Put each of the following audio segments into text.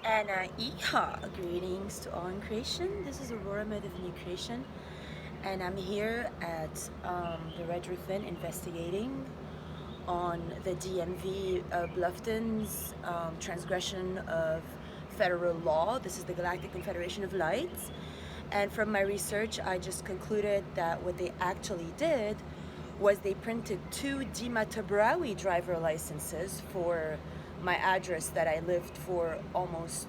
And greetings to all in creation. This is Aurora, MotherOfNewCreation, and I'm here at the redroof investigating on the DMV Bluffton's transgression of federal law. This is the Galactic Confederation of Lights, and from my research, I just concluded that what they actually did was they printed two Dima Tabrawi driver licenses for my address that I lived for almost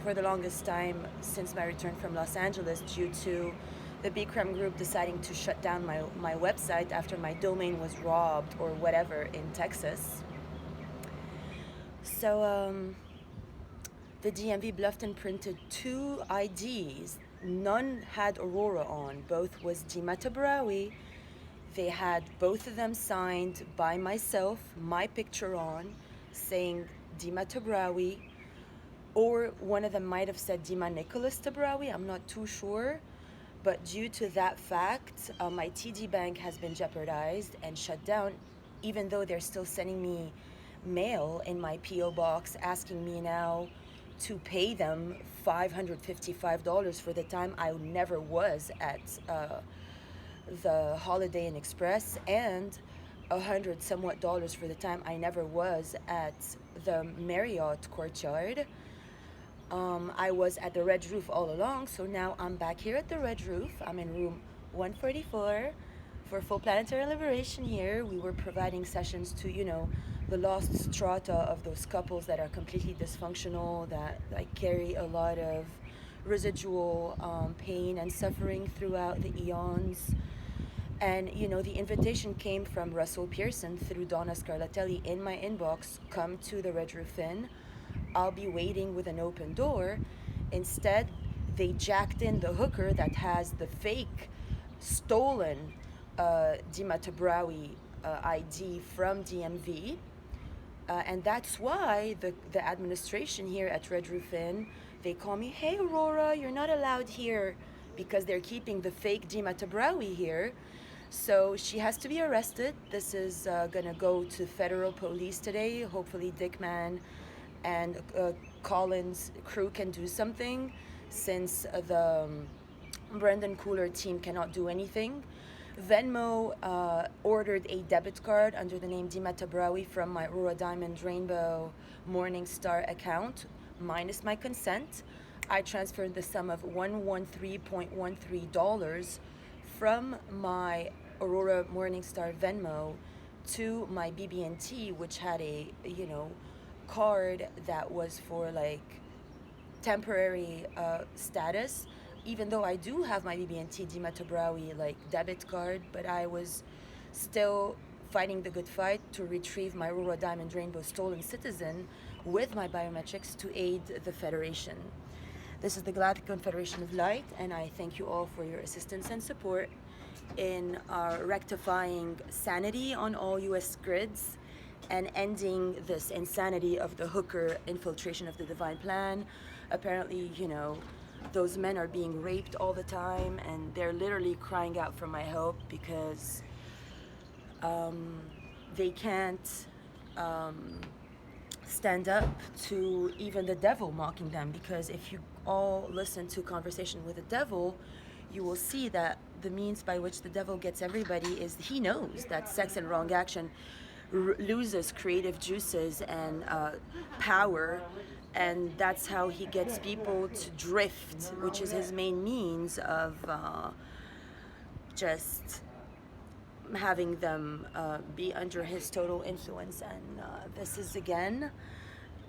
for the longest time since my return from Los Angeles due to the B Crime group deciding to shut down my website after my domain was robbed or whatever in Texas. So the DMV Bluffton printed two IDs. None had Aurora on. Both was Dima Tabrawi. They had both of them signed by myself, my picture on, saying Dima Tabrawi, or one of them might have said Dima Nicholas Tabrawi, I'm not too sure. But due to that fact, my TD bank has been jeopardized and shut down, even though they're still sending me mail in my P.O. box asking me now to pay them $555 for the time I never was at the Holiday Inn Express, and $100 somewhat for the time I never was at the Marriott Courtyard. I was at the Red Roof all along, so now I'm back here at the Red Roof. I'm in room 144 for full planetary liberation here. We were providing sessions to, the lost strata of those couples that are completely dysfunctional, that carry a lot of residual pain and suffering throughout the eons. And, the invitation came from Russell Pearson through Donna Scarlatelli in my inbox, come to the Red Roof Inn. I'll be waiting with an open door. Instead, they jacked in the hooker that has the fake, stolen Dima Tabrawi ID from DMV. And that's why the administration here at Red Roof Inn, they call me, hey Aurora, you're not allowed here, because they're keeping the fake Dima Tabrawi here. So she has to be arrested. This is gonna go to federal police today. Hopefully Dickman and Collins crew can do something, since the Brendan Cooler team cannot do anything. Venmo ordered a debit card under the name Dima Tabrawi from my Aurora Diamond Rainbow Morningstar account, minus my consent. I transferred the sum of $113.13 from my Aurora Morningstar Venmo to my BB&T, which had a, card that was for temporary status, even though I do have my BB&T Dima Tabrawi debit card, but I was still fighting the good fight to retrieve my Aurora Diamond Rainbow Stolen Citizen with my biometrics to aid the Federation. This is the Galactic Confederation of Light, and I thank you all for your assistance and support in rectifying sanity on all U.S. grids and ending this insanity of the hooker infiltration of the divine plan. Apparently, those men are being raped all the time, and they're literally crying out for my help because they can't stand up to even the devil mocking them. Because if you all listen to Conversation with the Devil, you will see that the means by which the devil gets everybody is he knows that sex and wrong action loses creative juices and power, and that's how he gets people to drift, which is his main means of just having them be under his total influence. And this is again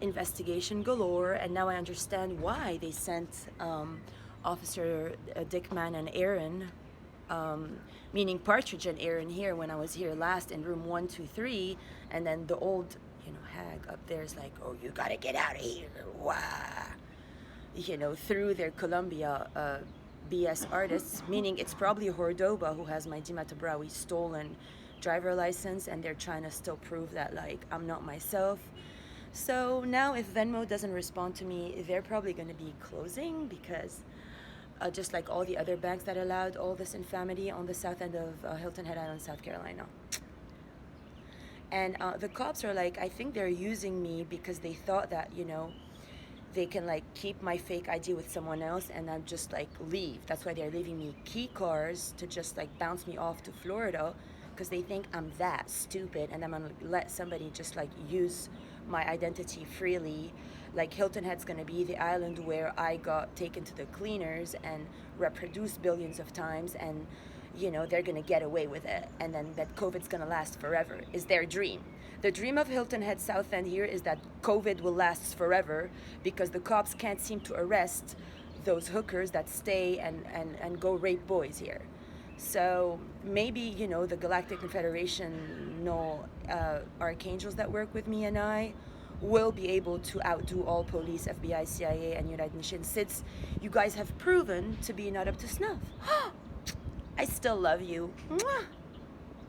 investigation galore, and now I understand why they sent Officer Dickman and Aaron, meaning Partridge and Aaron, here when I was here last in room 123, and then the old hag up there is like, oh, you gotta get out of here, wah, through their Columbia BS artists, meaning it's probably Hordoba who has my Dima Tabrawi stolen driver license, and they're trying to still prove that I'm not myself. So now if Venmo doesn't respond to me, they're probably going to be closing, because just like all the other banks that allowed all this infamity on the south end of Hilton Head Island, South Carolina. And the cops are I think they're using me because they thought that, they can like keep my fake ID with someone else and then just like leave. That's why they're leaving me key cards to just like bounce me off to Florida, because they think I'm that stupid and I'm gonna let somebody just like use my identity freely. Like Hilton Head's gonna be the island where I got taken to the cleaners and reproduced billions of times, and you know they're gonna get away with it, and then that COVID's gonna last forever is their dream. The dream of Hilton Head South End here is that COVID will last forever because the cops can't seem to arrest those hookers that stay and go rape boys here. So maybe, you know, the Galactic Confederation, no archangels that work with me and I will be able to outdo all police, FBI, CIA, and United Nations, since you guys have proven to be not up to snuff. I still love you. Mwah!